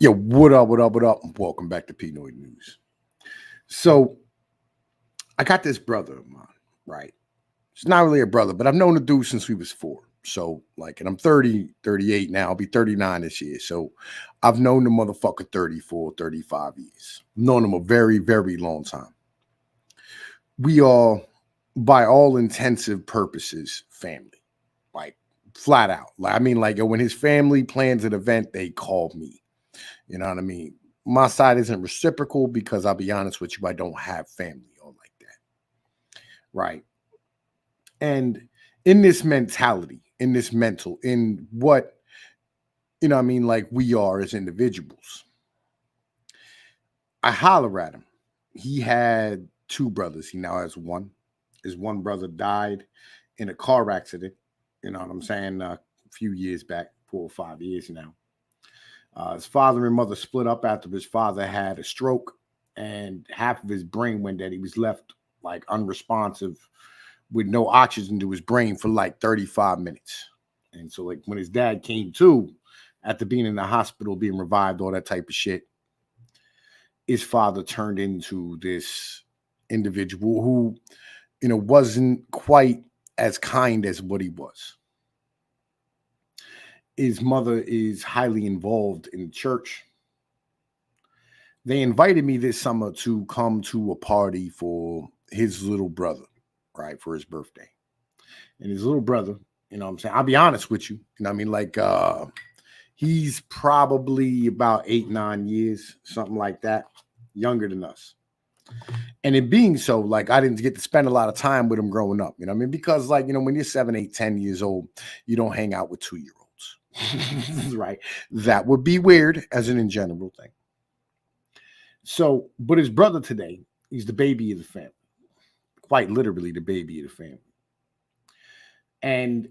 Yo, what up, what up, what up? Welcome back to Pinoy News. So, I got this brother of mine, right? It's not really a brother, but I've known the dude since we was four. So, like, and I'm 30, 38 now. I'll be 39 this year. So, I've known the motherfucker 34, 35 years. Known him a very, very long time. We are, by all intensive purposes, family. Like, flat out. Like, I mean, like, when his family plans an event, they call me. You know what I mean? My side isn't reciprocal because I'll be honest with you, I don't have family or like that. Right. And in this mentality, in this mental, in what, what I mean, like we are as individuals, I holler at him. He had two brothers. He now has one. His one brother died in a car accident. You know what I'm saying? A few years back, 4 or 5 years now. His father and mother split up after his father had a stroke and half of his brain went dead. He was left like unresponsive with no oxygen to his brain for like 35 minutes. And so, like, when his dad came to, after being in the hospital, being revived, all that type of shit, his father turned into this individual who, wasn't quite as kind as what he was. His mother is highly involved in church. They invited me this summer to come to a party for his little brother, right, for his birthday. And his little brother, you know what I'm saying? I'll be honest with you. You know what I mean? Like, he's probably about 8, 9 years, something like that, younger than us. And it being so, like, I didn't get to spend a lot of time with him growing up. You know what I mean? Because, like, when you're 7, 8, 10 years old, you don't hang out with 2-year-olds. Right? That would be weird as an in general thing. So, but his brother today, he's the baby of the family. Quite literally the baby of the family. And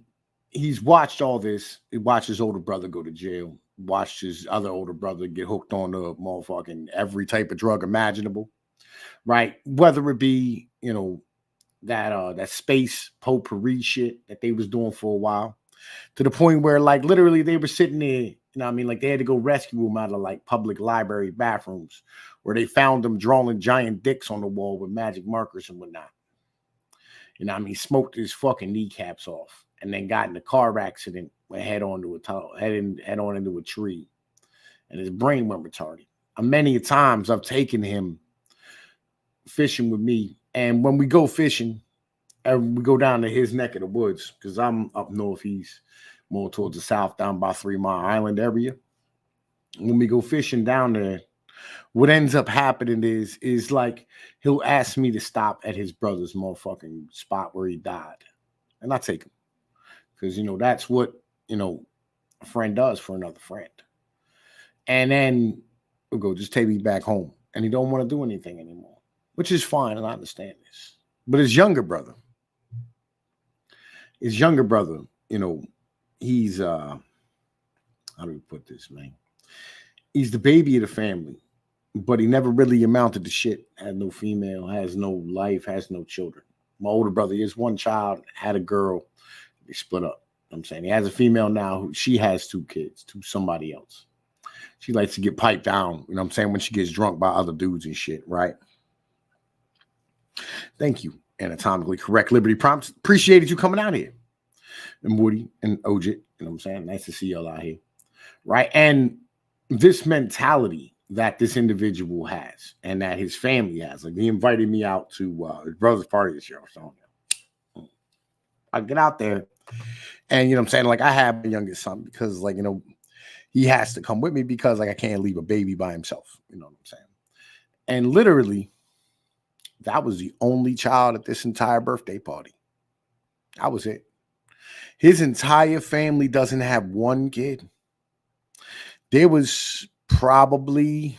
he's watched all this. He watched his older brother go to jail, watched his other older brother get hooked on the motherfucking every type of drug imaginable, right? Whether it be, that space potpourri shit that they was doing for a while, to the point where, like, literally they were sitting there, like they had to go rescue him out of like public library bathrooms where they found him drawing giant dicks on the wall with magic markers and whatnot. Smoked his fucking kneecaps off and then got in a car accident, went head on into a tree, and his brain went retarded. Many times I've taken him fishing with me, and when we go fishing, and we go down to his neck of the woods, because I'm up north, he's more towards the south, down by 3 Mile Island area. When we go fishing down there, what ends up happening is like he'll ask me to stop at his brother's motherfucking spot where he died, and I take him because that's what a friend does for another friend. And then we'll go, just take me back home, and he don't want to do anything anymore, which is fine, and I understand this. But his younger brother, he's how do we put this, man? He's the baby of the family, but he never really amounted to shit. Had no female, has no life, has no children. My older brother is one child, had a girl. They split up. I'm saying he has a female now. She has 2 kids to somebody else. She likes to get piped down, when she gets drunk by other dudes and shit, right? Thank you. Anatomically correct Liberty Prompts. Appreciated you coming out here. And Woody and OJ, nice to see y'all out here. Right? And this mentality that this individual has and that his family has, like, he invited me out to his brother's party this year. So I get out there, and like, I have my youngest son because, like, he has to come with me because, like, I can't leave a baby by himself. You know what I'm saying? And literally, that was the only child at this entire birthday party. That was it. His entire family doesn't have one kid. There was probably,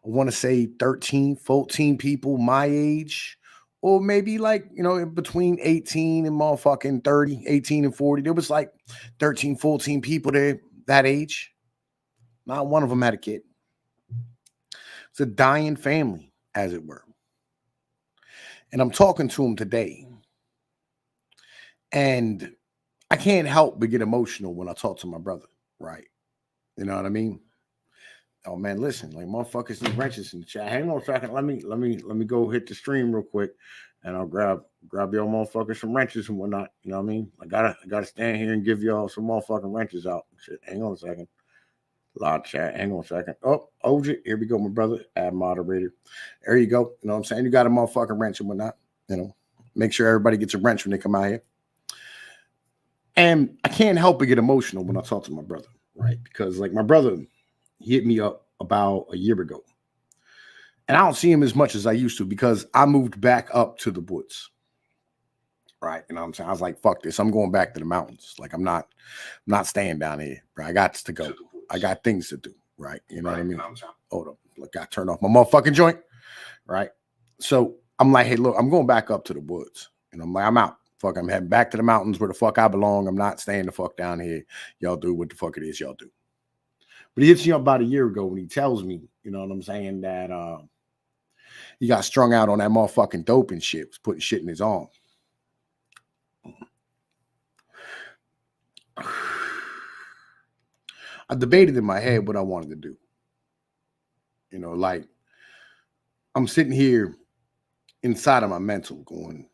I want to say 13, 14 people my age, or maybe like, between 18 and motherfucking 30, 18 and 40. There was like 13, 14 people there that age. Not one of them had a kid. It's a dying family, as it were. And I'm talking to him today. And I can't help but get emotional when I talk to my brother, right? You know what I mean? Oh man, listen, like motherfuckers need wrenches in the chat. Hang on a second. Let me go hit the stream real quick, and I'll grab y'all motherfuckers some wrenches and whatnot. You know what I mean? I gotta stand here and give y'all some motherfucking wrenches out. Shit. Hang on a second. Live chat. Hang on a second. Oh, OJ, here we go, my brother. Add moderator. There you go. You know what I'm saying? You got a motherfucking wrench and whatnot. You know, make sure everybody gets a wrench when they come out here. And I can't help but get emotional when I talk to my brother, right? Because like my brother, he hit me up about a year ago. And I don't see him as much as I used to because I moved back up to the woods. Right. You know what I'm saying? I was like, fuck this. I'm going back to the mountains. Like I'm not staying down here. Right? I got to go. I got things to do. Right. You know what I mean? Hold up. Look, I turned off my motherfucking joint. Right. So I'm like, hey, look, I'm going back up to the woods. And I'm like, I'm out. Fuck, I'm heading back to the mountains where the fuck I belong. I'm not staying the fuck down here. Y'all do what the fuck it is y'all do. But he hits me up about a year ago when he tells me, you know what I'm saying, that he got strung out on that motherfucking dope and shit, was putting shit in his arm. I debated in my head what I wanted to do. You know, like I'm sitting here inside of my mental going,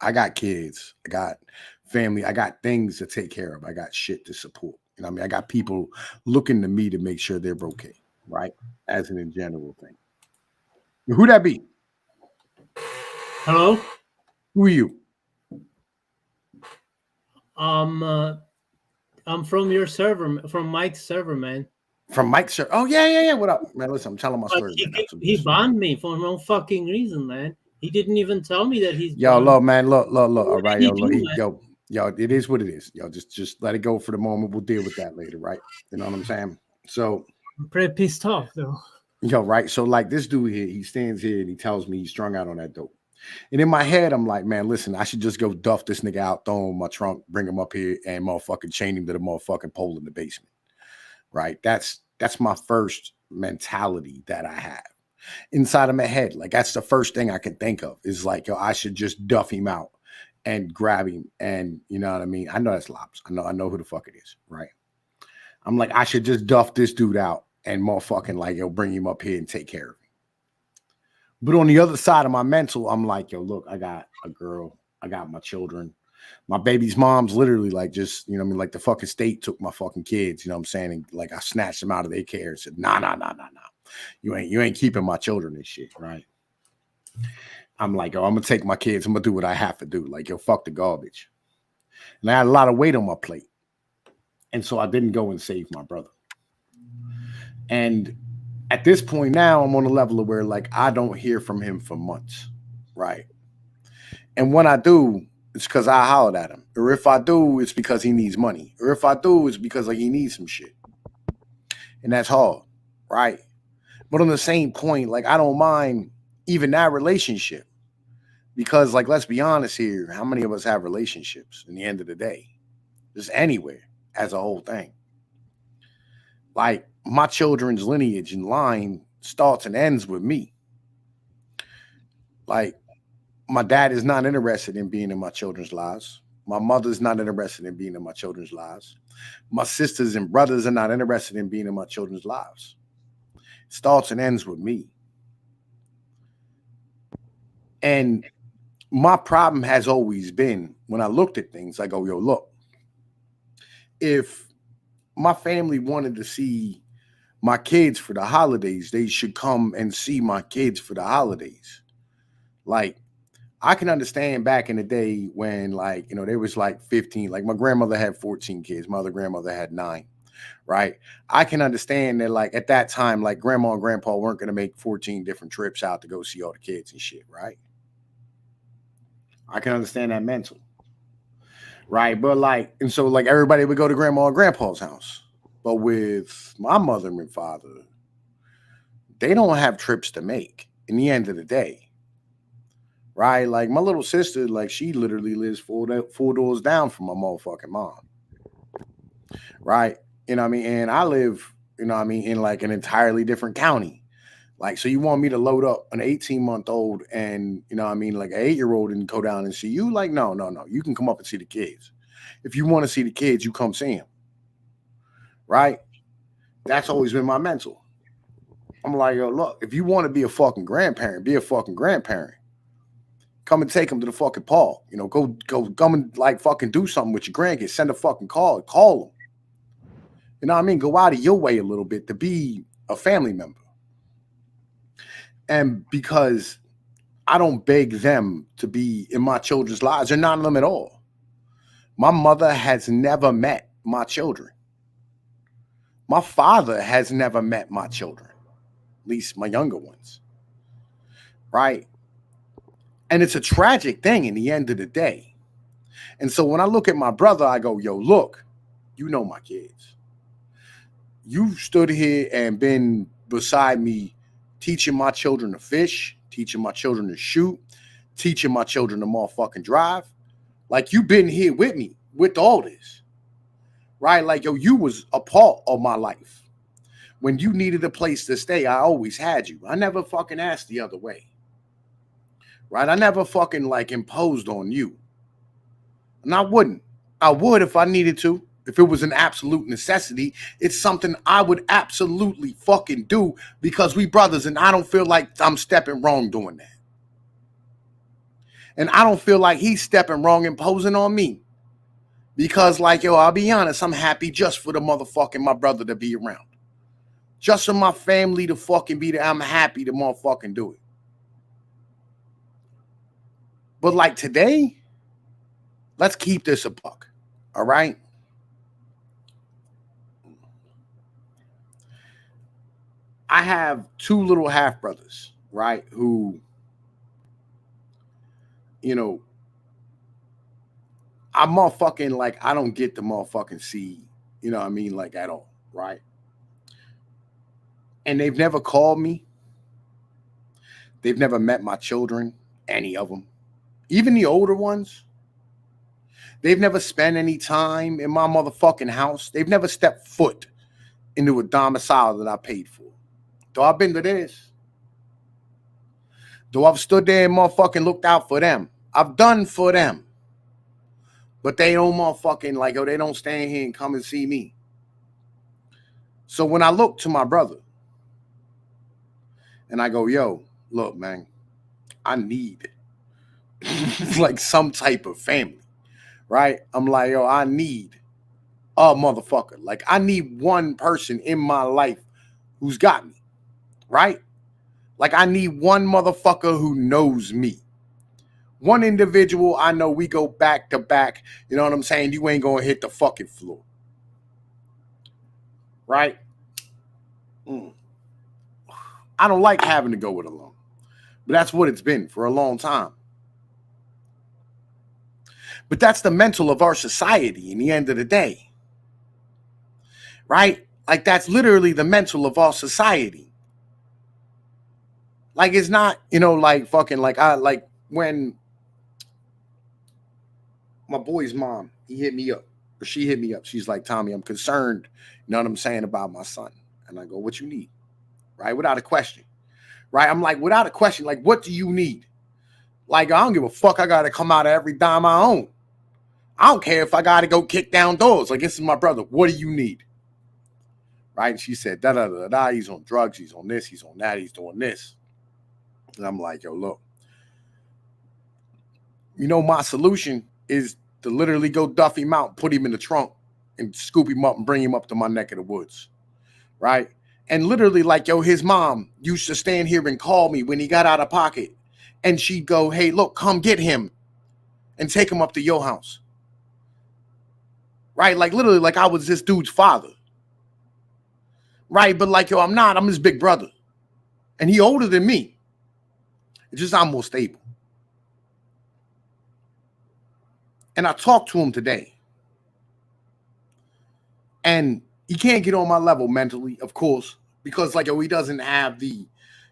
I got kids, I got family, I got things to take care of, I got shit to support. You know what I mean? I got people looking to me to make sure they're okay, right? As an in general thing. Who that be? Hello? Who are you? I'm from your server, from Mike's server, man. From Mike's server. Oh, yeah. What up? Man, listen, I'm telling my story. He banned me for no fucking reason, man. He didn't even tell me that he's Yo, look, man, look. All right, yo, look, yo, it is what it is. Yo, just let it go for the moment. We'll deal with that later, right? You know what I'm saying? So I'm pretty pissed off though. Yo, right. So like this dude here, he stands here and he tells me he's strung out on that dope. And in my head, I'm like, man, listen, I should just go duff this nigga out, throw him in my trunk, bring him up here, and motherfucking chain him to the motherfucking pole in the basement. Right. That's my first mentality that I have inside of my head. Like that's the first thing I can think of is like, yo, I should just duff him out and grab him. And you know what I mean? I know that's Lops. I know who the fuck it is. Right. I'm like, I should just duff this dude out and motherfucking like, yo, bring him up here and take care of him. But on the other side of my mental, I'm like, yo, look, I got a girl. I got my children. My baby's mom's literally like just, you know what I mean? Like the fucking state took my fucking kids, you know what I'm saying? And like I snatched them out of their care and said, nah. You ain't keeping my children and shit, right? I'm like, oh, I'm gonna take my kids. I'm gonna do what I have to do. Like, yo, fuck the garbage. And I had a lot of weight on my plate. And so I didn't go and save my brother. And at this point now, I'm on a level of where like I don't hear from him for months, right? And when I do, it's because I hollered at him. Or if I do, it's because he needs money. Or if I do, it's because like he needs some shit. And that's hard, right? But on the same point, like I don't mind even that relationship. Because like let's be honest here, how many of us have relationships in the end of the day? Just anywhere as a whole thing. Like my children's lineage and line starts and ends with me. Like my dad is not interested in being in my children's lives. My mother's not interested in being in my children's lives. My sisters and brothers are not interested in being in my children's lives. It starts and ends with me. And my problem has always been when I looked at things, I go, yo, look, if my family wanted to see my kids for the holidays, they should come and see my kids for the holidays. Like, I can understand back in the day when, like, you know, there was like 15, like my grandmother had 14 kids, my other grandmother had 9, right? I can understand that, like, at that time, like, grandma and grandpa weren't going to make 14 different trips out to go see all the kids and shit, right? I can understand that mental, right? But, like, and so, like, everybody would go to grandma and grandpa's house. But with my mother and father, they don't have trips to make in the end of the day, right? Like my little sister, like she literally lives four doors down from my motherfucking mom, right? You know what I mean? And I live, you know what I mean, in like an entirely different county. Like, so you want me to load up an 18-month-old and, you know what I mean, like an 8-year-old and go down and see you? Like, no. You can come up and see the kids. If you want to see the kids, you come see them, right? That's always been my mental. I'm like, yo, look, if you want to be a fucking grandparent, be a fucking grandparent. Come and take them to the fucking park. You know, go, come and like fucking do something with your grandkids. Send a fucking call them. You know what I mean? Go out of your way a little bit to be a family member. And because I don't beg them to be in my children's lives, they're not in them at all. My mother has never met my children. My father has never met my children, at least my younger ones. Right? And it's a tragic thing in the end of the day. And so when I look at my brother, I go, yo, look, you know my kids. You've stood here and been beside me teaching my children to fish, teaching my children to shoot, teaching my children to motherfucking drive. Like, you've been here with me with all this. Right? Like, yo, you was a part of my life. When you needed a place to stay, I always had you. I never fucking asked the other way. Right? I never fucking like imposed on you. And I wouldn't. I would if I needed to. If it was an absolute necessity, it's something I would absolutely fucking do because we brothers, and I don't feel like I'm stepping wrong doing that. And I don't feel like he's stepping wrong imposing on me. Because, like, yo, I'll be honest, I'm happy just for the motherfucking my brother to be around. Just for my family to fucking be there, I'm happy to motherfucking do it. But like today, let's keep this a buck. All right? I have two little half brothers, right? Who, you know, I'm motherfucking like, I don't get the motherfucking see, you know what I mean? Like at all, right? And they've never called me. They've never met my children, any of them. Even the older ones. They've never spent any time in my motherfucking house. They've never stepped foot into a domicile that I paid for. Though I've been to this. Though I've stood there and motherfucking looked out for them. I've done for them. But they don't motherfucking like, oh, they don't stand here and come and see me. So when I look to my brother and I go, yo, look, man, I need like some type of family, right? I'm like, yo, I need a motherfucker. Like, I need one person in my life who's got me, right? Like, I need one motherfucker who knows me. One individual I know we go back to back. You know what I'm saying? You ain't gonna hit the fucking floor. Right? I don't like having to go it alone. But that's what it's been for a long time. But that's the mental of our society in the end of the day. Right? Like, that's literally the mental of our society. Like, it's not, you know, like fucking like I like when my boy's mom, he hit me up, or she hit me up. She's like, Tommy, I'm concerned, you know what I'm saying, about my son. And I go, what you need? Right? Without a question. Right? I'm like, without a question, like, what do you need? Like, I don't give a fuck. I got to come out of every dime I own. I don't care if I got to go kick down doors. Like, this is my brother. What do you need? Right? And she said, da-da-da-da. He's on drugs. He's on this. He's on that. He's doing this. And I'm like, yo, look. You know, my solution is to literally go duff him out, put him in the trunk, and scoop him up and bring him up to my neck of the woods. Right? And literally, like, yo, his mom used to stand here and call me when he got out of pocket. And she'd go, hey, look, come get him and take him up to your house. Right? Like, literally, like I was this dude's father. Right? But like, yo, I'm not. I'm his big brother. And he older than me. It's just I'm more stable. And I talked to him today. And he can't get on my level mentally, of course, because like, yo, he doesn't have the, you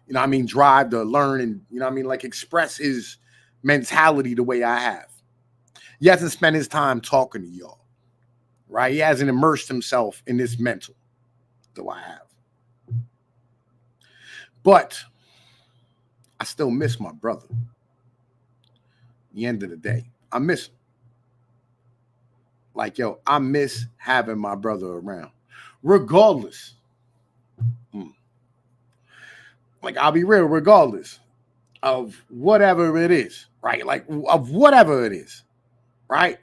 know what I mean, drive to learn and, you know what I mean, like express his mentality the way I have. He hasn't spent his time talking to y'all, right? He hasn't immersed himself in this mental though I have. But I still miss my brother. At the end of the day, I miss him. Like, yo, I miss having my brother around. Regardless, Like, I'll be real, regardless of whatever it is, right? Like, of whatever it is, right?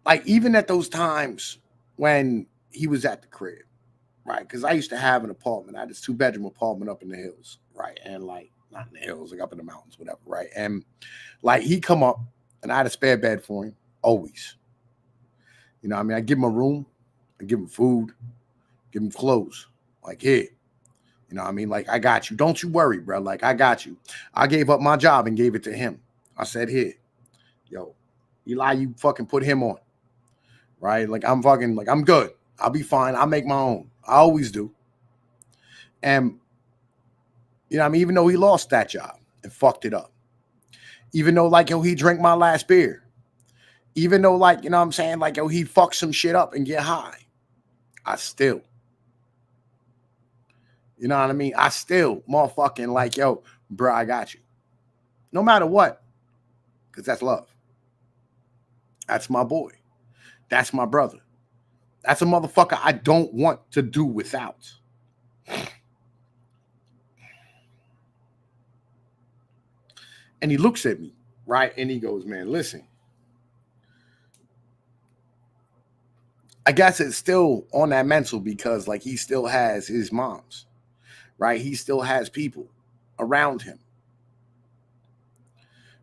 Like, even at those times when he was at the crib, right? Because I used to have an apartment. I had this 2-bedroom apartment up in the hills, right? And like, not in the hills, like up in the mountains, whatever, right? And like, he'd come up and I had a spare bed for him, always. You know what I mean? I give him a room, I give him food, give him clothes. Like, here, you know what I mean? Like, I got you. Don't you worry, bro. Like, I got you. I gave up my job and gave it to him. I said, here, yo, Eli, you fucking put him on, right? Like, I'm fucking, like, I'm good. I'll be fine. I'll make my own. I always do. And, you know what I mean? Even though he lost that job and fucked it up. Even though, like, yo, he drank my last beer. Even though, like, you know what I'm saying? Like, yo, he fuck some shit up and get high. I still, you know what I mean? I still motherfucking like, yo, bro, I got you. No matter what. Because that's love. That's my boy. That's my brother. That's a motherfucker I don't want to do without. And he looks at me, right? And he goes, man, listen. I guess it's still on that mental because, like, he still has his moms, right? He still has people around him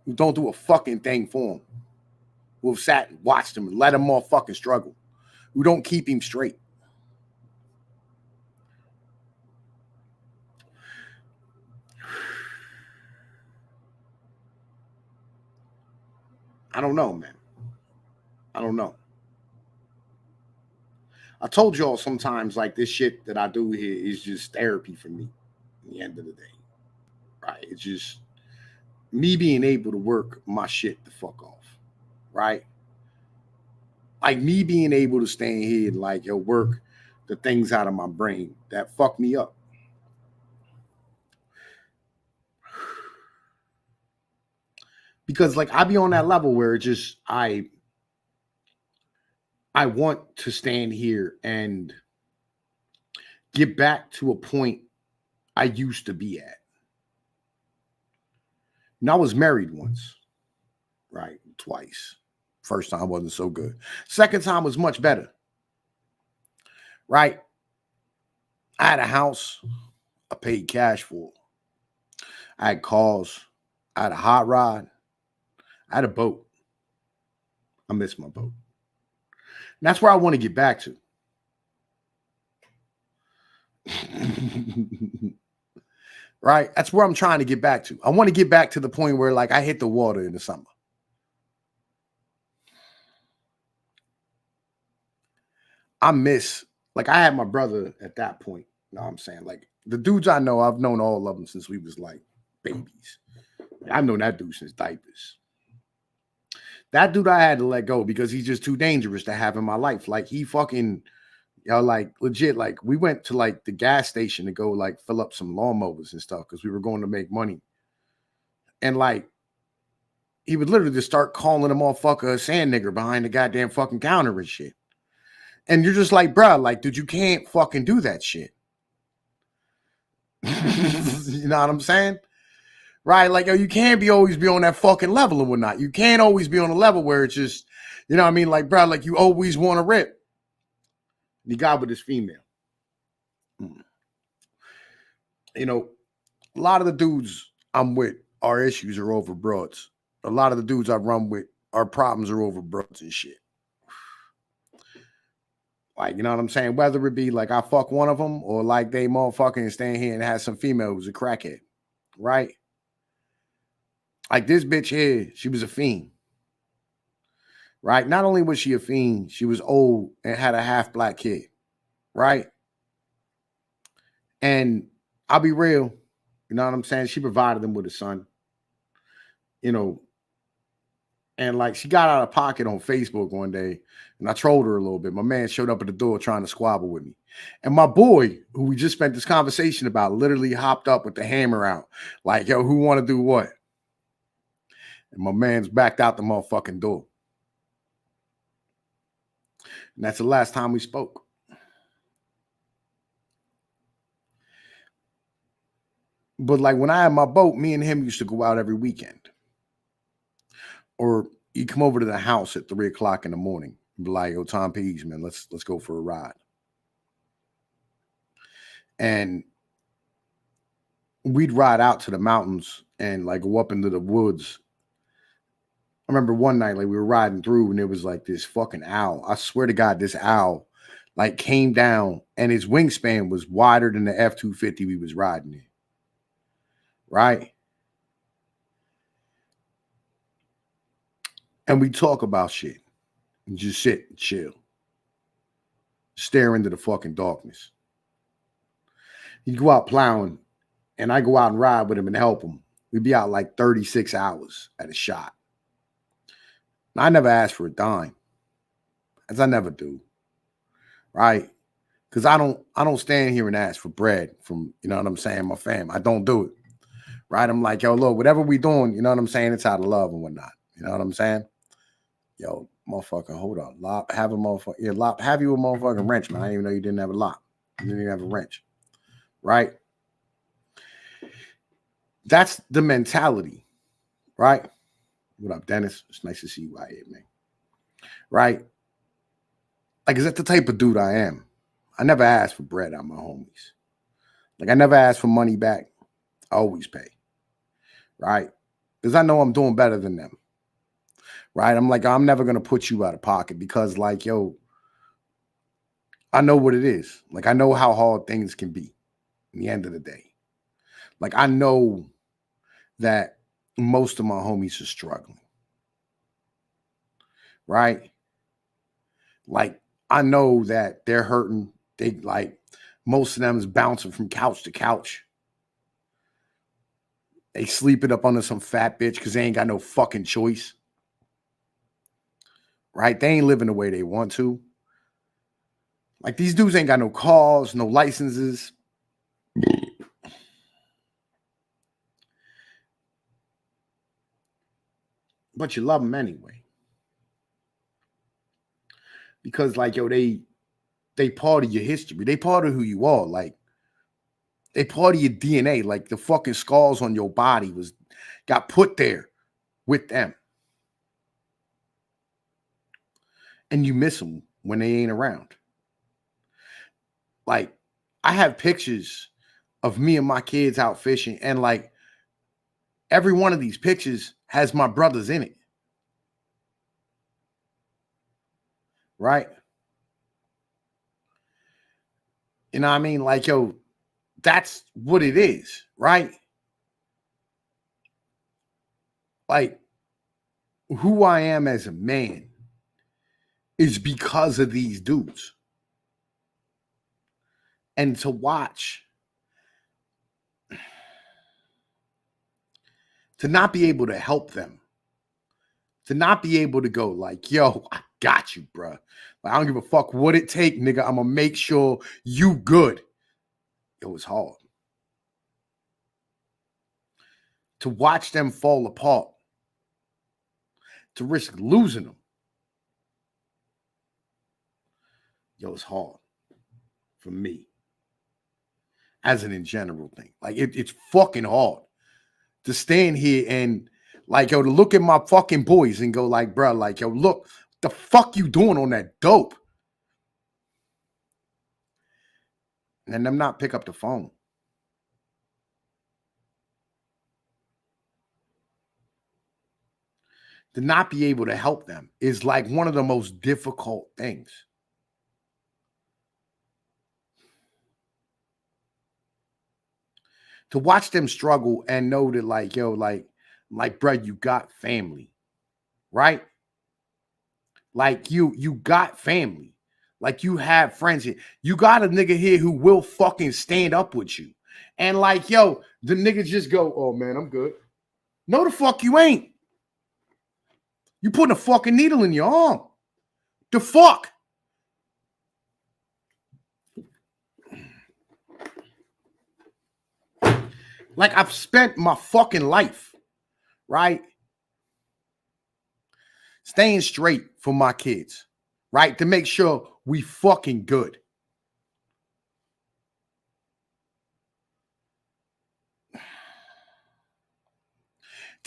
who don't do a fucking thing for him, who have sat and watched him and let him all fucking struggle, who don't keep him straight. I don't know, man. I don't know. I told y'all sometimes, like, this shit that I do here is just therapy for me at the end of the day, right? It's just me being able to work my shit the fuck off, right? Like, me being able to stand here and, like, yo, work the things out of my brain that fuck me up. Because, like, I be on that level where it just I want to stand here and get back to a point I used to be at. And I was married once, right? Twice. First time wasn't so good. Second time was much better, right? I had a house I paid cash for. I had cars. I had a hot rod. I had a boat. I miss my boat. And that's where I want to get back to. Right? That's where I'm trying to get back to. I want to get back to the point where, like, I hit the water in the summer. I miss, like, I had my brother at that point. You know what I'm saying? Like, the dudes I know, I've known all of them since we was like babies. I've known that dude since diapers. That dude I had to let go because he's just too dangerous to have in my life. Like, he fucking, like, legit, like, we went to, like, the gas station to go, like, fill up some lawnmowers and stuff because we were going to make money. And, like, he would literally just start calling a motherfucker a sand nigger behind the goddamn fucking counter and shit. And you're just like, bro, like, dude, you can't fucking do that shit. You know what I'm saying? Right? Like, yo, you can't always be on that fucking level and whatnot. You can't always be on a level where it's just, you know what I mean? Like, bro, like, you always want to rip. And he got with his female. You know, a lot of the dudes I'm with, our issues are over broads. A lot of the dudes I run with, our problems are over broads and shit. Like, you know what I'm saying? Whether it be like I fuck one of them or like they motherfucking stand here and have some female who's a crackhead, right? Like this bitch here, she was a fiend, right? Not only was she a fiend, she was old and had a half black kid, right? And I'll be real, you know what I'm saying? She provided them with a son, you know, and like she got out of pocket on Facebook one day and I trolled her a little bit. My man showed up at the door trying to squabble with me. And my boy, who we just spent this conversation about, literally hopped up with the hammer out. Like, yo, who want to do what? And my man's backed out the motherfucking door. And that's the last time we spoke. But like when I had my boat, me and him used to go out every weekend. Or he'd come over to the house at 3:00 in the morning and be like, yo, Tom Pease, man, let's go for a ride. And we'd ride out to the mountains and like go up into the woods. I remember one night, like we were riding through and there was like this fucking owl. I swear to God, this owl like came down and his wingspan was wider than the F-250 we was riding in. Right? And we talk about shit and just sit and chill. Stare into the fucking darkness. He'd go out plowing and I go out and ride with him and help him. We'd be out like 36 hours at a shot. And I never asked for a dime, as I never do. Right? Because I don't stand here and ask for bread from, you know what I'm saying, my fam. I don't do it. Right? I'm like, yo, look, whatever we doing, you know what I'm saying? It's out of love and whatnot. You know what I'm saying? Yo, motherfucker, hold on. Have you a motherfucking wrench, man. I didn't even know you didn't have a lock. You didn't even have a wrench. Right? That's the mentality. Right? What up, Dennis? It's nice to see you out here, man. Right? Like, is that the type of dude I am? I never ask for bread out of my homies. Like, I never ask for money back. I always pay. Right? Because I know I'm doing better than them. Right? I'm like, I'm never going to put you out of pocket because, like, yo, I know what it is. Like, I know how hard things can be in the end of the day. Like, I know that most of my homies are struggling. Right? Like, I know that they're hurting. They like, most of them is bouncing from couch to couch. They sleeping up under some fat bitch because they ain't got no fucking choice. Right? They ain't living the way they want to. Like, these dudes ain't got no cars, no licenses. But you love them anyway. Because, like, yo, they part of your history. They part of who you are. Like, they part of your DNA. Like, the fucking scars on your body got put there with them. And you miss them when they ain't around. Like, I have pictures of me and my kids out fishing, and like every one of these pictures has my brothers in it. Right? You know what I mean? Like, yo, that's what it is, right? Like, who I am as a man is because of these dudes. And to watch, to not be able to help them, to not be able to go like, yo, I got you, bro. Like, I don't give a fuck what it take, nigga. I'm going to make sure you good. It was hard. To watch them fall apart, to risk losing them, yo, it's hard for me as an in general thing. Like, it's fucking hard to stand here and like, yo, to look at my fucking boys and go like, bro, like, yo, look, the fuck you doing on that dope? And them not pick up the phone. To not be able to help them is like one of the most difficult things. To watch them struggle and know that, like, yo, like, bro, you got family, right? Like, you got family. Like, you have friends here. You got a nigga here who will fucking stand up with you. And like, yo, the niggas just go, oh man, I'm good. No, the fuck you ain't. You putting a fucking needle in your arm. The fuck? Like, I've spent my fucking life, right, staying straight for my kids, right, to make sure we fucking good.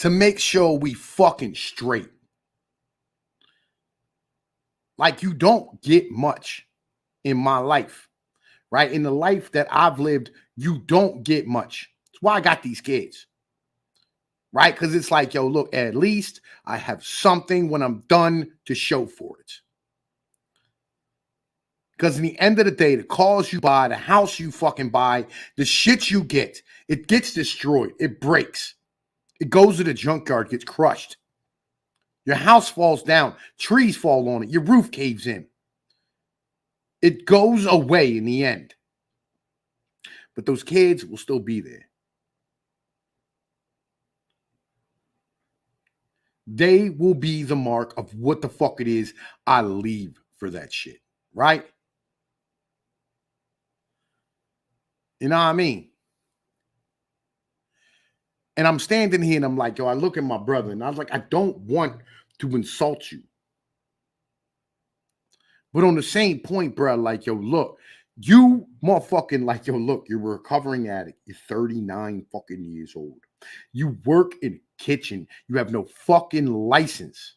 to make sure we fucking straight. Like, you don't get much in my life, right? In the life that I've lived, you don't get much. That's why I got these kids, right? Because it's like, yo, look, at least I have something when I'm done to show for it. Because in the end of the day, the cars you buy, the house you fucking buy, the shit you get, it gets destroyed. It breaks. It goes to the junkyard, gets crushed. Your house falls down. Trees fall on it. Your roof caves in. It goes away in the end. But those kids will still be there. They will be the mark of what the fuck it is I leave for that shit, right? You know what I mean? And I'm standing here and I'm like, yo, I look at my brother and I was like, I don't want to insult you. But on the same point, bro, like, yo, look, you motherfucking, like, yo, look, you're a recovering addict. You're 39 fucking years old. You work in a kitchen. You have no fucking license.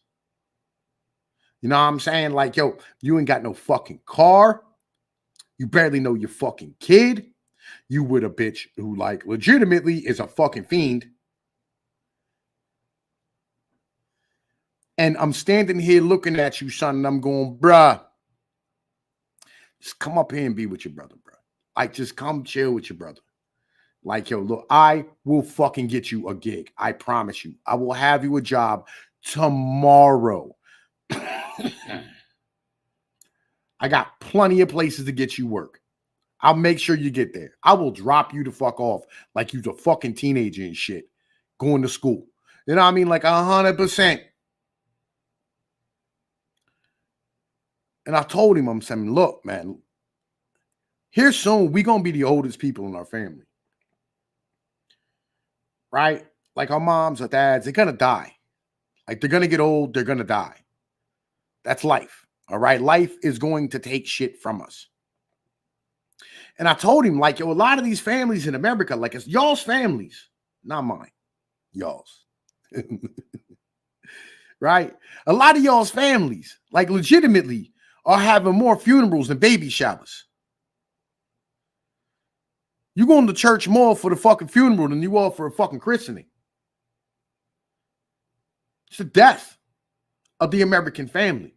You know what I'm saying? Like, yo, you ain't got no fucking car. You barely know your fucking kid. You with a bitch who, like, legitimately is a fucking fiend. And I'm standing here looking at you, son, and I'm going, bruh, just come up here and be with your brother, bro. Like, just come chill with your brother. Like, yo, look, I will fucking get you a gig. I promise you. I will have you a job tomorrow. I got plenty of places to get you work. I'll make sure you get there. I will drop you the fuck off like you're a fucking teenager and shit going to school. You know what I mean? Like 100%. And I told him, I'm saying, look, man, here soon, we're going to be the oldest people in our family. Right? Like our moms, our dads, they're going to die. Like they're going to get old, they're going to die. That's life. All right? Life is going to take shit from us. And I told him, like, yo, a lot of these families in America, like, it's y'all's families, not mine, y'all's. Right? A lot of y'all's families, like, legitimately, are having more funerals than baby showers. You going to church more for the fucking funeral than you are for a fucking christening. It's the death of the American family.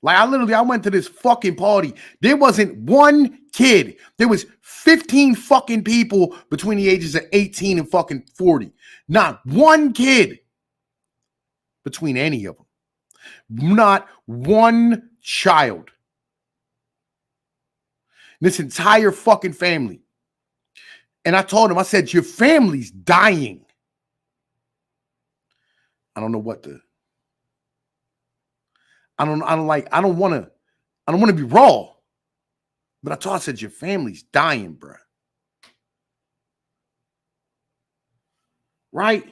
Like, I went to this fucking party. There wasn't one kid. There was 15 fucking people between the ages of 18 and fucking 40. Not one kid between any of them. Not one child. This entire fucking family. And I told him, I said, your family's dying. I don't know what to. I don't want to be raw. But I said, your family's dying, bro. Right?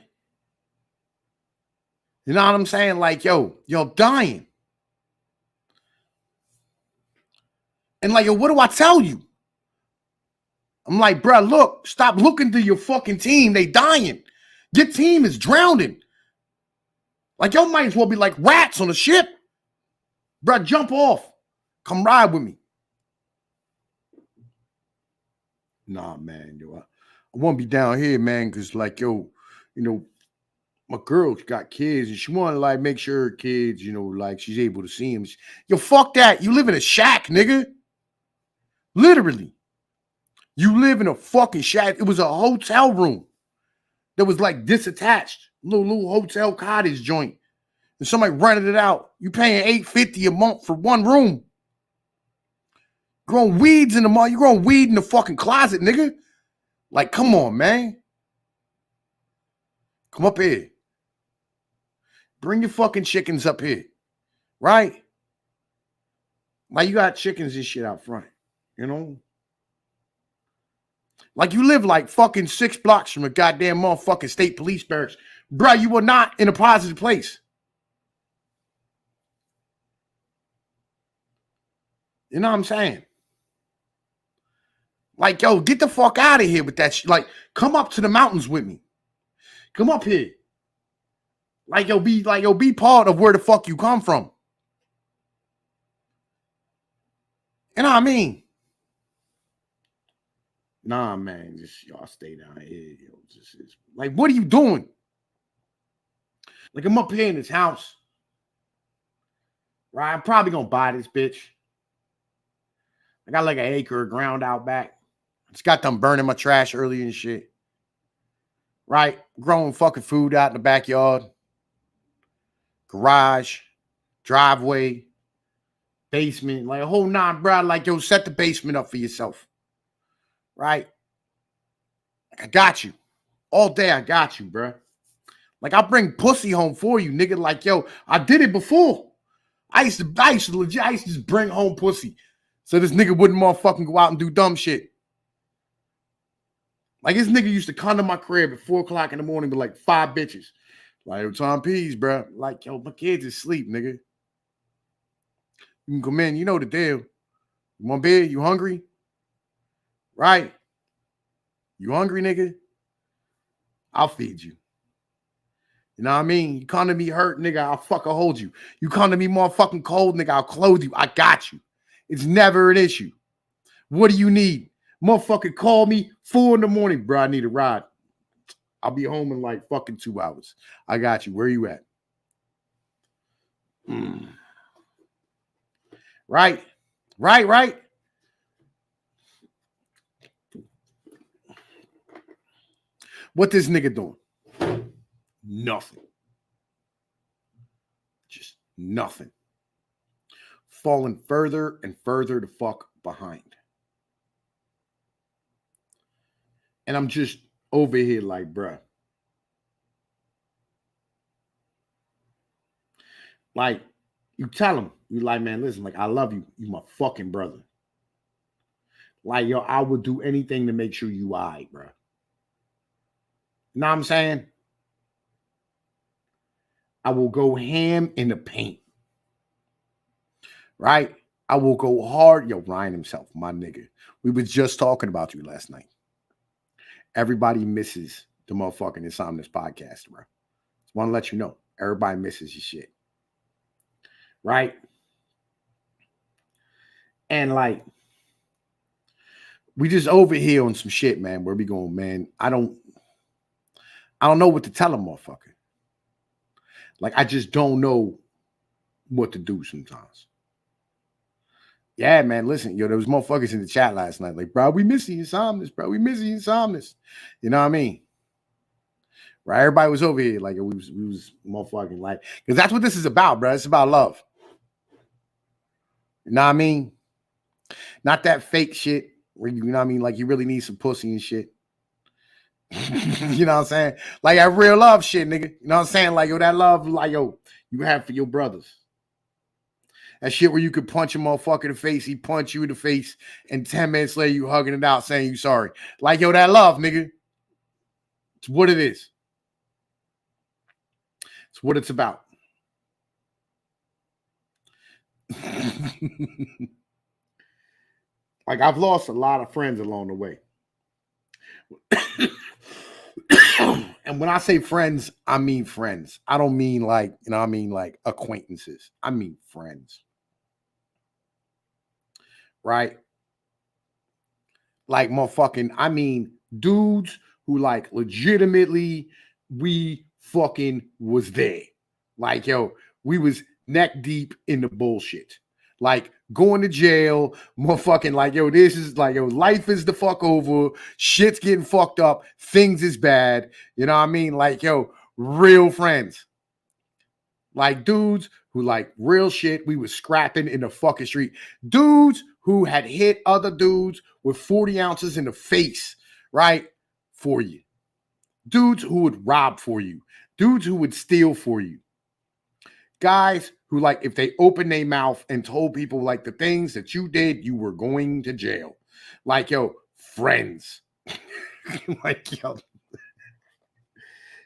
You know what I'm saying? Like, yo, you're dying. And like, yo, what do I tell you? I'm like, bro, look, stop looking to your fucking team. They dying. Your team is drowning. Like, y'all might as well be like rats on a ship. Bro, jump off. Come ride with me. Nah, man, yo, I want to be down here, man, because, like, yo, you know, my girl's got kids, and she want to, like, make sure her kids, you know, like, she's able to see them. Yo, fuck that. You live in a shack, nigga. Literally. You live in a fucking shack. It was a hotel room that was, like, disattached. Little hotel cottage joint. And somebody rented it out. You paying $850 a month for one room. Growing weeds in the mall. You growing weed in the fucking closet, nigga. Like, come on, man. Come up here. Bring your fucking chickens up here. Right? Like, you got chickens and shit out front. You know? Like, you live like fucking 6 blocks from a goddamn motherfucking state police barracks. Bruh, you were not in a positive place. You know what I'm saying? Like, yo, get the fuck out of here with that shit. Like, come up to the mountains with me. Come up here. Like, be part of where the fuck you come from. You know what I mean? Nah, man, just y'all stay down here. Yo, just like, what are you doing? Like, I'm up here in this house. Right? I'm probably gonna buy this bitch. I got like an acre of ground out back. Just got them burning my trash early and shit. Right? Growing fucking food out in the backyard. Garage, driveway, basement, like a whole nine, bro. Like, yo, set the basement up for yourself. Right? Like, I got you. All day I got you, bro. Like, I'll bring pussy home for you, nigga. Like, yo, I did it before. I used to just bring home pussy. So this nigga wouldn't motherfucking go out and do dumb shit. Like, this nigga used to come to my crib at 4 o'clock in the morning with like 5 bitches. Like, Tom Pease, bro. Like, yo, my kids is asleep, nigga. You can come in. You know the deal. You want bed? You hungry? Right? You hungry, nigga? I'll feed you. You know what I mean? You come to me hurt, nigga, I'll fucking hold you. You come to me motherfucking cold, nigga, I'll clothe you. I got you. It's never an issue. What do you need? Motherfucker, call me 4 in the morning, bro. I need a ride. I'll be home in like fucking 2 hours. I got you. Where you at? Right. What this nigga doing? Nothing. Just nothing. Falling further and further the fuck behind. And I'm just over here like, bruh. Like, you tell him, you like, man, listen, like, I love you. You my fucking brother. Like, yo, I would do anything to make sure you all right, bro. You know what I'm saying? I will go ham in the paint. Right? I will go hard. Yo, Ryan himself, my nigga. We was just talking about you last night. Everybody misses the motherfucking Insomnus podcast, bro. Just want to let you know. Everybody misses your shit. Right? And like, we just over here on some shit, man. Where we going, man? I don't know what to tell a motherfucker. Like, I just don't know what to do sometimes. Yeah, man, listen, yo, there was motherfuckers in the chat last night. Like, bro, we missing Insomnus, bro. We missing Insomnus. You know what I mean? Right? Everybody was over here. Like, we was motherfucking like, because that's what this is about, bro. It's about love. You know what I mean? Not that fake shit where you know what I mean? Like, you really need some pussy and shit. You know what I'm saying? Like that real love shit, nigga. You know what I'm saying? Like, yo, that love, like, yo, you have for your brothers. That shit where you could punch a motherfucker in the face, he punch you in the face, and 10 minutes later you hugging it out saying you sorry. Like, yo, that love, nigga. It's what it is. It's what it's about. Like, I've lost a lot of friends along the way. And when I say friends, I mean friends. I don't mean like, you know what I mean, like acquaintances. I mean friends. Right? Like, motherfucking, I mean dudes who like legitimately we fucking was there. Like, yo, we was neck deep in the bullshit. Like, going to jail, motherfucking, like, yo, this is like, yo, life is the fuck over. Shit's getting fucked up. Things is bad. You know what I mean? Like, yo, real friends. Like, dudes who like real shit. We was scrapping in the fucking street. Dudes who had hit other dudes with 40 ounces in the face, right? For you. Dudes who would rob for you. Dudes who would steal for you. Guys who, like, if they opened their mouth and told people like the things that you did, you were going to jail. Like, yo, friends. Like, yo,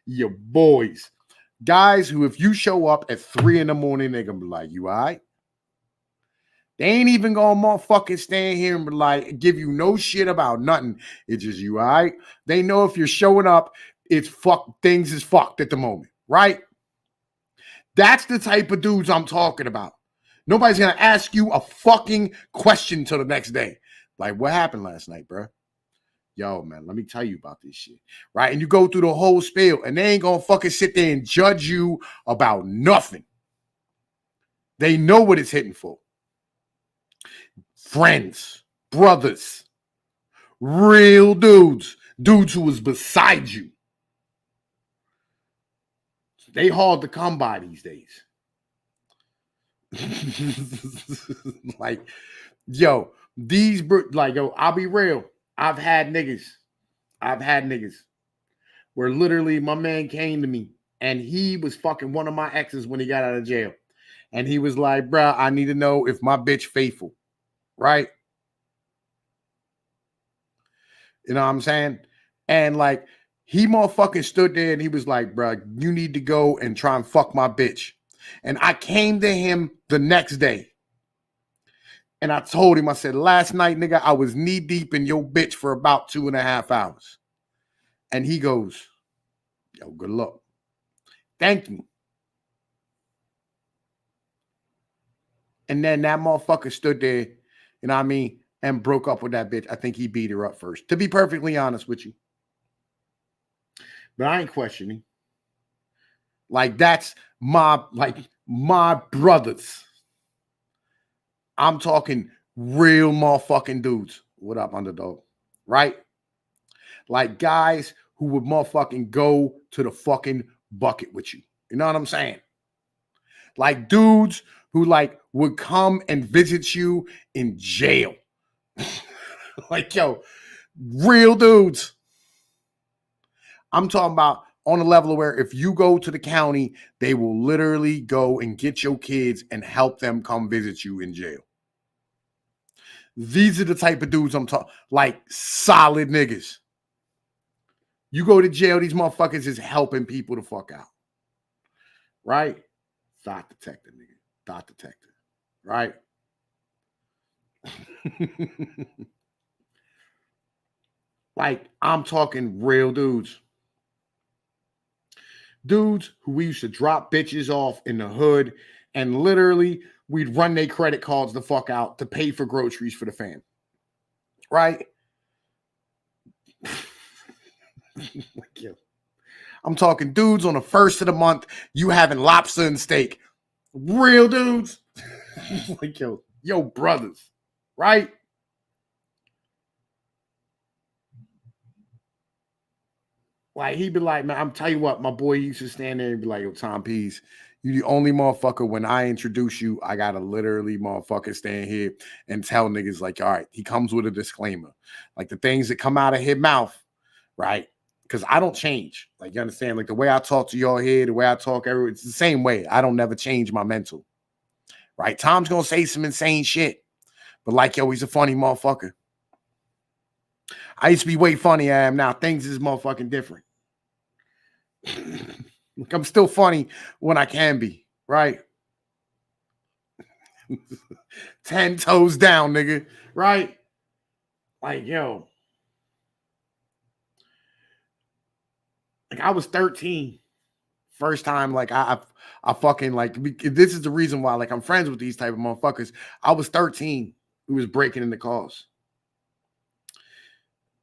your boys. Guys who, if you show up at 3 in the morning, they're gonna be like, you all right? They ain't even gonna motherfucking stand here and be like, give you no shit about nothing. It's just, you all right? They know if you're showing up it's fuck. Things is fucked at the moment, right? That's the type of dudes I'm talking about. Nobody's gonna ask you a fucking question till the next day. Like, what happened last night, bro? Yo, man, let me tell you about this shit, right? And you go through the whole spiel, and they ain't gonna fucking sit there and judge you about nothing. They know what it's hitting for. Friends, brothers, real dudes who was beside you. They hard to come by these days. Like, yo, I'll be real. I've had niggas where literally my man came to me and he was fucking one of my exes when he got out of jail. And he was like, bro, I need to know if my bitch faithful, right? You know what I'm saying? And like, he motherfucking stood there and he was like, bro, you need to go and try and fuck my bitch. And I came to him the next day. And I told him, I said, last night, nigga, I was knee deep in your bitch for about 2.5 hours. And he goes, yo, good luck. Thank you. And then that motherfucker stood there, you know what I mean, and broke up with that bitch. I think he beat her up first, to be perfectly honest with you. But I ain't questioning. Like, that's my brothers. I'm talking real motherfucking dudes. What up, underdog? Right? Like guys who would motherfucking go to the fucking bucket with you. You know what I'm saying? Like dudes who like would come and visit you in jail. Like, yo, real dudes. I'm talking about on a level where if you go to the county, they will literally go and get your kids and help them come visit you in jail. These are the type of dudes I'm talking, like solid niggas. You go to jail, these motherfuckers is helping people to fuck out. Right? Thought detector, nigga. Thought detector. Right? Like, I'm talking real dudes. Dudes who we used to drop bitches off in the hood and literally we'd run their credit cards the fuck out to pay for groceries for the fam. Right? Like, yo. I'm talking dudes on the first of the month, you having lobster and steak. Real dudes. Like, yo, brothers. Right? Like, he'd be like, man, I'm tell you what, my boy used to stand there and be like, yo, Tom Pease, you the only motherfucker when I introduce you, I gotta literally motherfucker stand here and tell niggas like, all right, he comes with a disclaimer. Like the things that come out of his mouth, right? Because I don't change. Like, you understand? Like the way I talk to y'all here, the way I talk everywhere, it's the same way. I don't never change my mental. Right? Tom's gonna say some insane shit. But like, yo, he's a funny motherfucker. I used to be way funny I am now. Things is motherfucking different. Like, I'm still funny when I can be, right? 10 toes down, nigga, right? Like, yo. Like, I was 13. First time, like, I fucking, like, this is the reason why, like, I'm friends with these type of motherfuckers. I was 13 who was breaking into cars.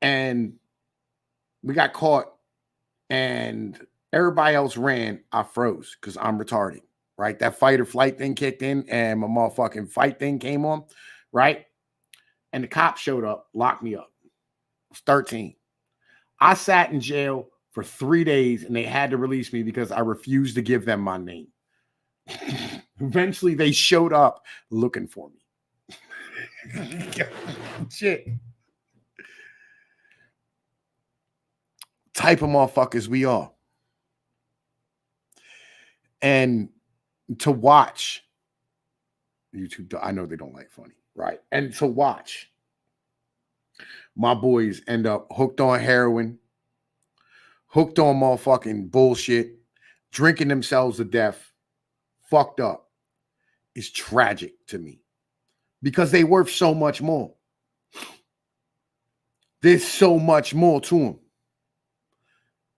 And we got caught and everybody else ran. I froze because I'm retarded, right? That fight or flight thing kicked in and my motherfucking fight thing came on, right? And the cops showed up, locked me up. I was 13. I sat in jail for 3 days and they had to release me because I refused to give them my name. Eventually, they showed up looking for me. Shit. Type of motherfuckers we are. And to watch YouTube, I know they don't like funny, right? And to watch my boys end up hooked on heroin, hooked on motherfucking bullshit, drinking themselves to death, fucked up, is tragic to me because they worth so much more. There's so much more to them.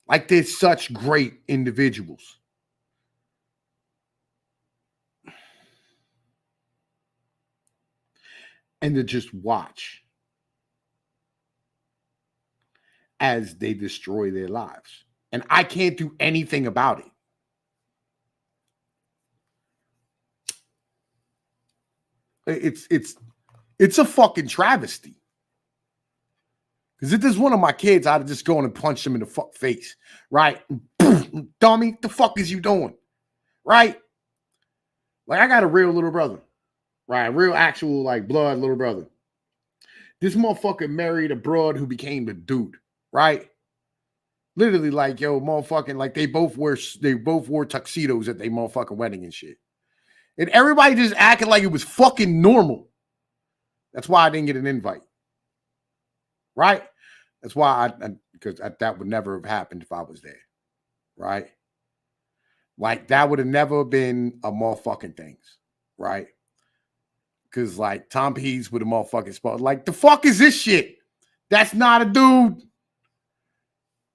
Like they're such great individuals. And to just watch as they destroy their lives. And I can't do anything about it. It's a fucking travesty. Because if there's one of my kids, I'd just go in and punch them in the fuck face. Right? Dummy, the fuck is you doing? Right? Like, I got a real little brother. Right? A real actual, like, blood little brother. This motherfucker married a broad who became a dude. Right? Literally, like, yo, motherfucking, like, they both wore tuxedos at their motherfucking wedding and shit. And everybody just acted like it was fucking normal. That's why I didn't get an invite. Right? That's why because that would never have happened if I was there. Right? Like, that would have never been a motherfucking things. Right? Because, like, Tom Pease with a motherfucking spot. Like, the fuck is this shit? That's not a dude.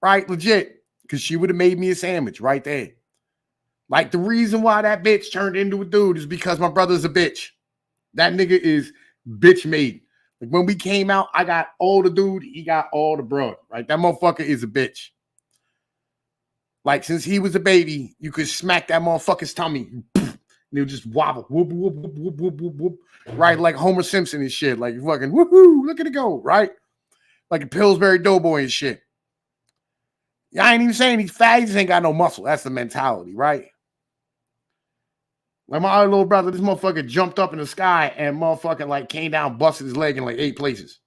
Right? Legit. Because she would have made me a sandwich right there. Like, the reason why that bitch turned into a dude is because my brother's a bitch. That nigga is bitch made. Like, when we came out, I got all the dude, he got all the broad. Right? That motherfucker is a bitch. Like, since he was a baby, you could smack that motherfucker's tummy. And he'll just wobble. Whoop, whoop, whoop, whoop, whoop, whoop, whoop. Right? Like Homer Simpson and shit. Like, fucking, woohoo, look at it go. Right? Like a Pillsbury Doughboy and shit. Yeah, I ain't even saying these fatties ain't got no muscle. That's the mentality, right? Like my other little brother, this motherfucker jumped up in the sky and motherfucking like came down, busted his leg in like 8 places.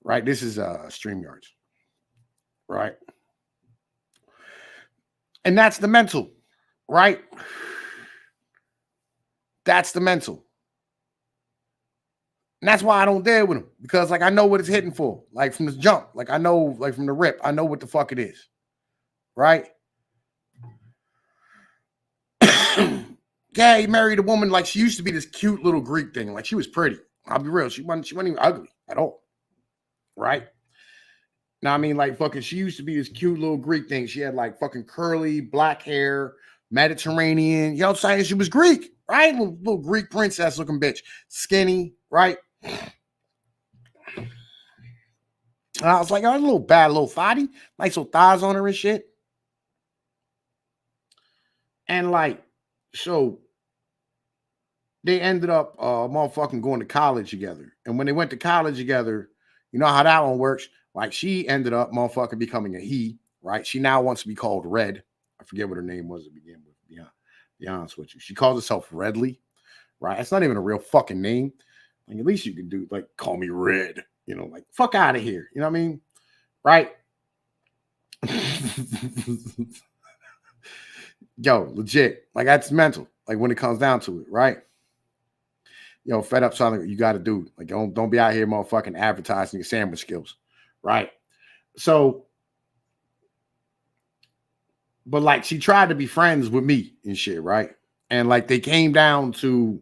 Right? This is StreamYards. Right? And that's the mental, right? That's the mental. And that's why I don't dare with him. Because like I know what it's hitting for. Like from the jump. Like I know, like from the rip, I know what the fuck it is. Right? Yeah, he married a woman like she used to be this cute little Greek thing. Like she was pretty. I'll be real. She wasn't even ugly at all. Right? Now I mean, like fucking, she used to be this cute little Greek thing. She had like fucking curly black hair, Mediterranean. You know what I'm saying? She was Greek, right? Little Greek princess looking bitch, skinny, right? And I was like, oh, a little bad, little thotty, nice little thighs on her and shit. And like, so they ended up motherfucking going to college together. And when they went to college together, you know how that one works. Like she ended up motherfucking becoming a he, right? She now wants to be called Red. I forget what her name was to begin with. Be honest with you. She calls herself Redley, right? It's not even a real fucking name. Like at least you can do like call me Red, you know, like fuck out of here. You know what I mean? Right? Yo, legit. Like that's mental. Like when it comes down to it, right? Yo, fed up something you got to do. Like don't be out here motherfucking advertising your sandwich skills, right? So, but like she tried to be friends with me and shit, right? And like they came down to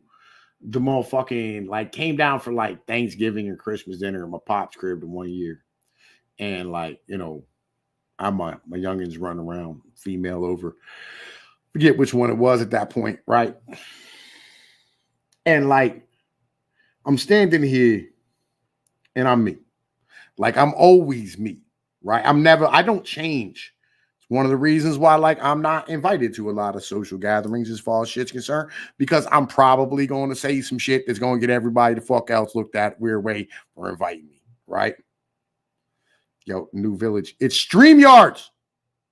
the motherfucking like came down for like Thanksgiving and Christmas dinner at my pop's crib in 1 year, and like you know, my youngins running around, female over, forget which one it was at that point, right? And like I'm standing here and I'm me. Like I'm always me, right? I don't change. It's one of the reasons why like I'm not invited to a lot of social gatherings as far as shit's concerned, because I'm probably going to say some shit that's going to get everybody the fuck else looked at weird way for inviting me, right? Yo, New Village. It's StreamYards,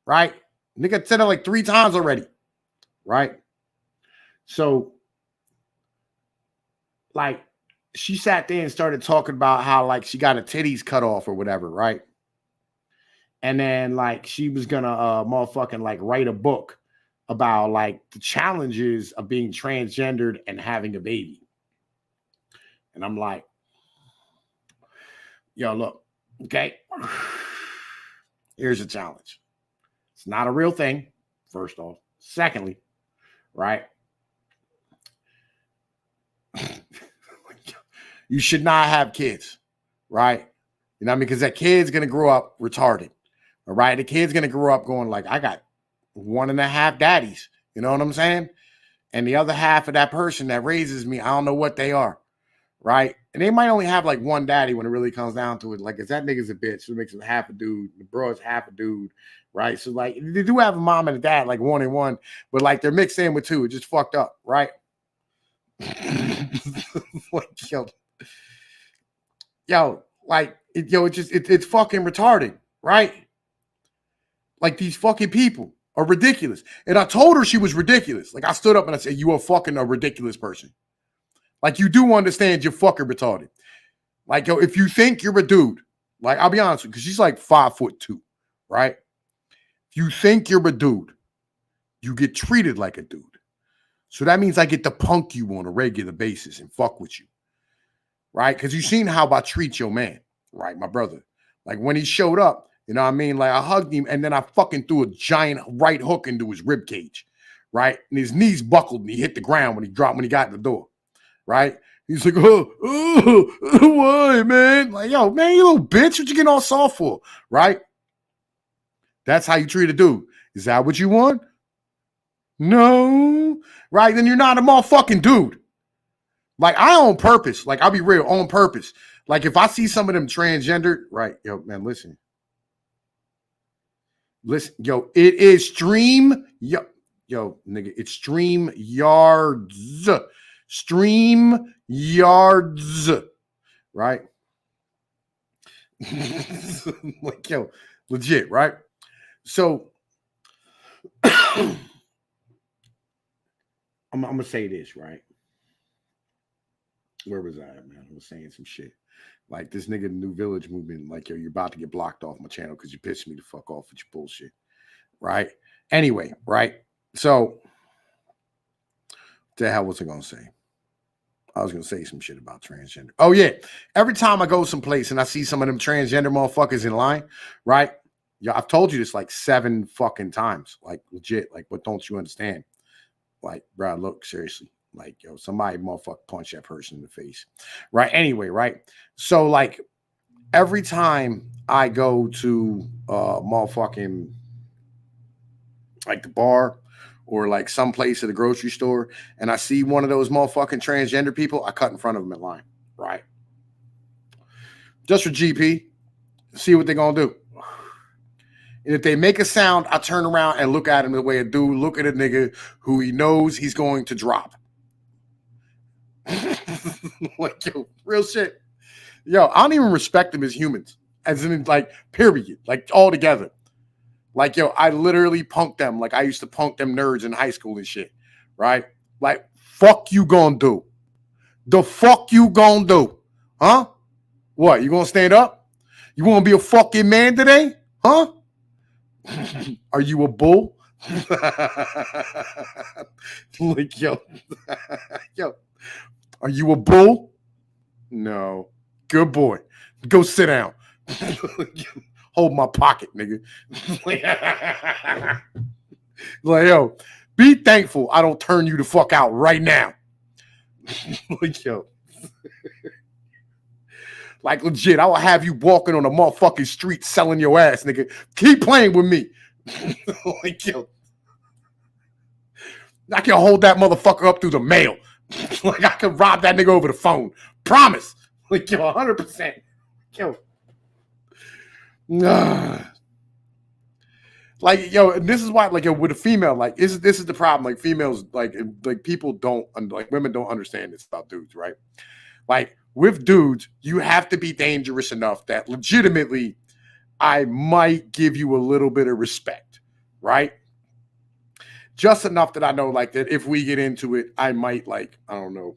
right? Nigga said it like 3 times already, right? So like she sat there and started talking about how like she got her titties cut off or whatever, right? And then like she was gonna motherfucking like write a book about like the challenges of being transgendered and having a baby. And I'm like, yo, look, okay. Here's a challenge. It's not a real thing, first off. Secondly, right? You should not have kids, right? You know what I mean? Because that kid's gonna grow up retarded. All right. The kid's going to grow up going like, I got 1.5 daddies. You know what I'm saying? And the other half of that person that raises me, I don't know what they are. Right. And they might only have like one daddy when it really comes down to it. Like, if that nigga's a bitch, so it makes him half a dude. The bro is half a dude. Right. So, like, they do have a mom and a dad, like 1 and 1, but like they're mixed in with 2. It's just fucked up. Right. Like, like, it's fucking retarded. Right. Like, these fucking people are ridiculous. And I told her she was ridiculous. Like, I stood up and I said, you are fucking a ridiculous person. Like, you do understand you're fucking retarded. Like, yo, if you think you're a dude, like, I'll be honest with you, because she's like 5'2", right? If you think you're a dude, you get treated like a dude. So that means I get to punk you on a regular basis and fuck with you, right? Because you've seen how I treat your man, right, my brother. Like, when he showed up, you know what I mean? Like, I hugged him, and then I fucking threw a giant right hook into his rib cage, right? And his knees buckled, and he hit the ground when he got in the door, right? He's like, why, man? Like, yo, man, you little bitch, what you getting all soft for, right? That's how you treat a dude. Is that what you want? No, right? Then you're not a motherfucking dude. Like, I on purpose, like, I'll be real, on purpose. Like, if I see some of them transgendered, right? Yo, man, listen, yo, it is stream, yo, nigga, it's stream yards, right? Like, yo, legit, right? So I'm gonna say this, right? Where was I at, man? I was saying some shit. Like, this nigga, the New Village movement, like, yo, you're about to get blocked off my channel because you pissed me the fuck off with your bullshit. Right? Anyway, right? So, the hell was I gonna say? I was gonna say some shit about transgender. Oh, yeah. Every time I go someplace and I see some of them transgender motherfuckers in line, right? Yeah, I've told you this like 7 fucking times. Like, legit. Like, but don't you understand? Like, bro, look, seriously. Like, yo, somebody motherfucker punch that person in the face. Right? Anyway, right? So, like, every time I go to motherfucking, like, the bar or like some place at the grocery store and I see one of those motherfucking transgender people, I cut in front of them in line. Right? Just for GP. See what they're going to do. And if they make a sound, I turn around and look at him the way a dude look at a nigga who he knows he's going to drop. Like, yo, real shit. Yo, I don't even respect them as humans. As in, like, period. Like, all together. Like, yo, I literally punked them. Like, I used to punk them nerds in high school and shit. Right? Like, fuck you gonna do? The fuck you gonna do? Huh? What? You gonna stand up? You wanna be a fucking man today? Huh? Are you a bull? Like, yo, yo, are you a bull? No. Good boy. Go sit down. Hold my pocket, nigga. Like, yo, be thankful I don't turn you the fuck out right now. Like, yo. Like, legit, I will have you walking on the motherfucking street selling your ass, nigga. Keep playing with me. Like, yo. I can hold that motherfucker up through the mail. Like, I can rob that nigga over the phone. Promise. Like, yo, 100%. Yo. Like, yo, and this is why, like, yo, with a female, like, this is the problem. Like, females, like people don't, like, women don't understand this about dudes, right? Like, with dudes, you have to be dangerous enough that legitimately I might give you a little bit of respect, right? Just enough that I know, like, that if we get into it, I might, like, I don't know,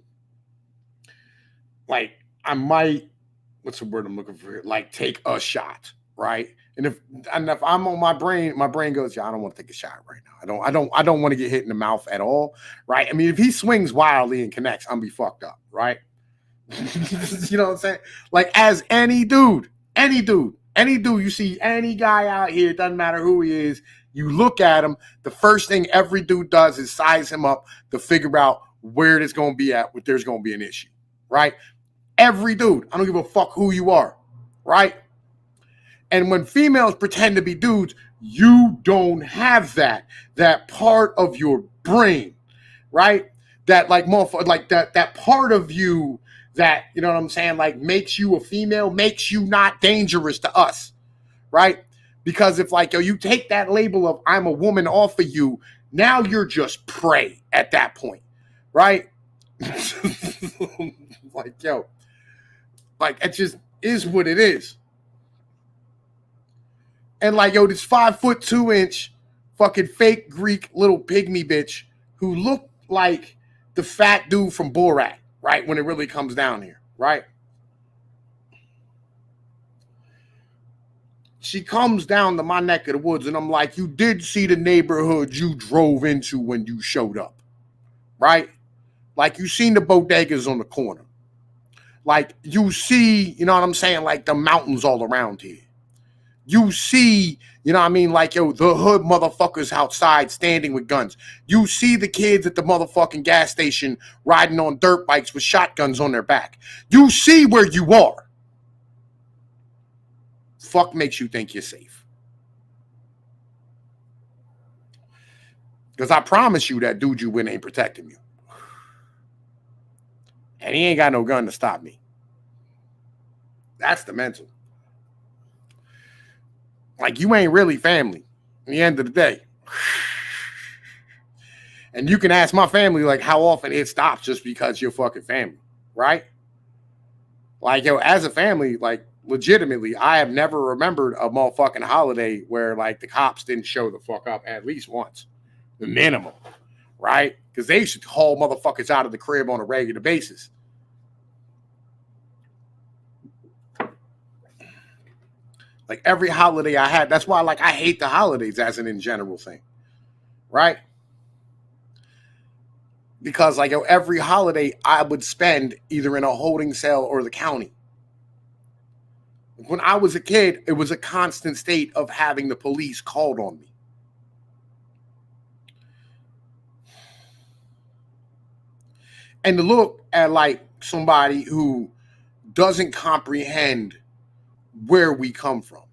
like, I might, what's the word I'm looking for here? Like, take a shot, right? And if I'm on my brain goes, yeah, I don't want to take a shot right now. I don't want to get hit in the mouth at all, right? I mean, if he swings wildly and connects, I'm be fucked up, right? You know what I'm saying? Like, as any dude, you see any guy out here, it doesn't matter who he is, you look at him, the first thing every dude does is size him up to figure out where it is going to be at, if there's going to be an issue, right? Every dude, I don't give a fuck who you are, right? And when females pretend to be dudes, you don't have that part of your brain, right? That like like that part of you that, you know what I'm saying, like makes you a female, makes you not dangerous to us, right? Because if like, yo, you take that label of I'm a woman off of you, now you're just prey at that point, right? Like, yo, like it just is what it is. And like, yo, this 5'2" fucking fake Greek little pygmy bitch who looked like the fat dude from Borat, right? When it really comes down here, right? She comes down to my neck of the woods, and I'm like, you did see the neighborhood you drove into when you showed up, right? Like, you seen the bodegas on the corner. Like, you see, you know what I'm saying, like the mountains all around here. You see, you know what I mean, like, yo, the hood motherfuckers outside standing with guns. You see the kids at the motherfucking gas station riding on dirt bikes with shotguns on their back. You see where you are. Fuck makes you think you're safe. Because I promise you that dude you with ain't protecting you. And he ain't got no gun to stop me. That's the mental. Like, you ain't really family at the end of the day. And you can ask my family, like, how often it stops just because you're fucking family, right? Like, yo, as a family, like, legitimately, I have never remembered a motherfucking holiday where, like, the cops didn't show the fuck up at least once. The minimum, right? Because they used to haul motherfuckers out of the crib on a regular basis. Like, every holiday I had, that's why, like, I hate the holidays as an in general thing, right? Because, like, yo, every holiday I would spend either in a holding cell or the county. When I was a kid, it was a constant state of having the police called on me. And to look at, like, somebody who doesn't comprehend where we come from.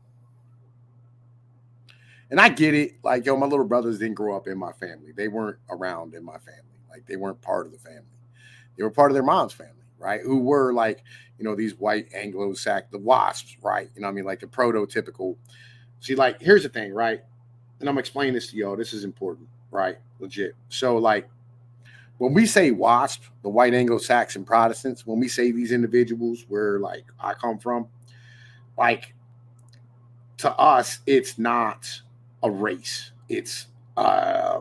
And I get it. Like, yo, my little brothers didn't grow up in my family. They weren't around in my family. Like, they weren't part of the family. They were part of their mom's family, right? Who were like, you know, these white Anglo-Saxon, the WASPs, right? You know what I mean? Like the prototypical. See, like, here's the thing, right? And I'm explaining this to y'all. This is important, right? Legit. So, like, when we say WASP, the white Anglo-Saxon Protestants, when we say these individuals where, like, I come from, like, to us, it's not a race. It's a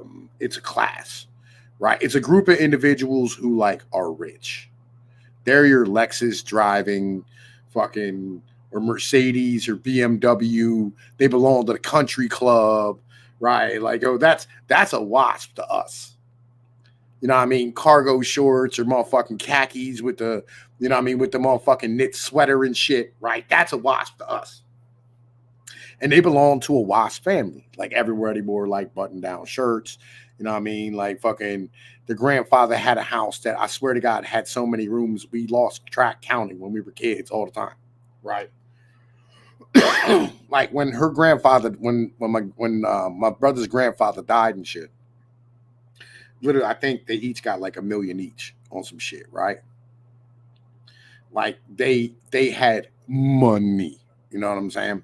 class, right? It's a group of individuals who, like, are rich. They're your Lexus driving fucking or Mercedes or BMW. They belong to the country club, right? Like, oh, that's a WASP to us. You know what I mean? Cargo shorts or motherfucking khakis with the, you know what I mean, with the motherfucking knit sweater and shit, right? That's a WASP to us. And they belong to a WASP family. Like, everywhere they wore, like, button-down shirts. You know what I mean? Like, fucking, the grandfather had a house that, I swear to God, had so many rooms, we lost track counting when we were kids all the time. Right? Like, when her grandfather, when my brother's grandfather died and shit, literally, I think they each got like $1 million each on some shit, right? Like, they had money. You know what I'm saying?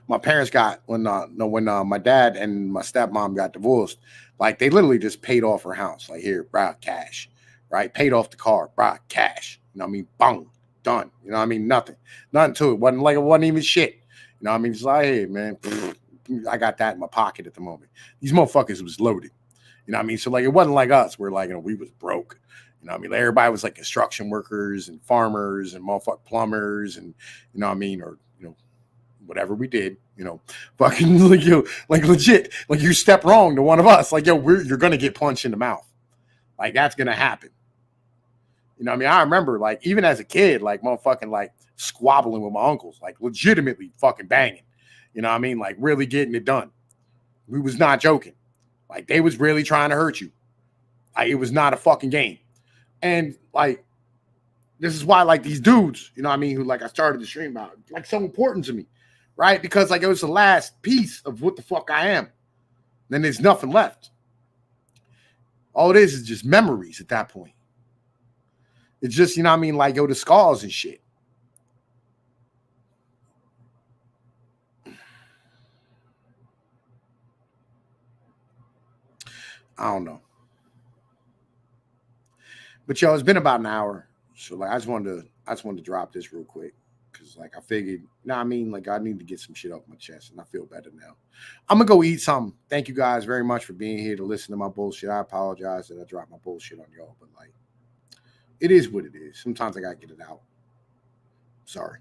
My parents got when my dad and my stepmom got divorced, like, they literally just paid off her house. Like, here, bro, cash, right? Paid off the car, bro, cash. You know what I mean? Boom, done. You know what I mean? Nothing to it. It wasn't even shit. You know what I mean? It's like, hey, man, I got that in my pocket at the moment. These motherfuckers was loaded. You know what I mean? So, like, it wasn't like us where, like, you know, we was broke. You know what I mean? Like, everybody was like construction workers and farmers and motherfucking plumbers and, you know what I mean? Or, you know, whatever we did, you know, fucking, like, yo, like, legit, like, you step wrong to one of us, like, yo, you're gonna get punched in the mouth, like, that's gonna happen. You know what I mean? I remember, like, even as a kid, like, motherfucking, like, squabbling with my uncles, like, legitimately fucking banging. You know what I mean? Like, really getting it done. We was not joking. Like, they was really trying to hurt you. Like, it was not a fucking game. And, like, this is why, like, these dudes, you know what I mean, who, like, I started the stream about, like, so important to me. right? Because like it was the last piece of what the fuck I am. Then there's nothing left. All it is just memories at that point. It's just, you know what I mean? Like, yo, the scars and shit. I don't know. But yo, it's been about an hour. So like I just wanted to drop this real quick. Cause like I figured, you know what I mean? Like I need to get some shit off my chest and I feel better now. I'm gonna go eat something. Thank you guys very much for being here to listen to my bullshit. I apologize that I dropped my bullshit on y'all, but like it is what it is. Sometimes I gotta get it out. Sorry.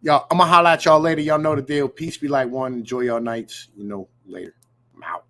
Y'all, I'm gonna holler at y'all later. Y'all know the deal. Peace be like one. Enjoy your nights. You know, later. I'm out.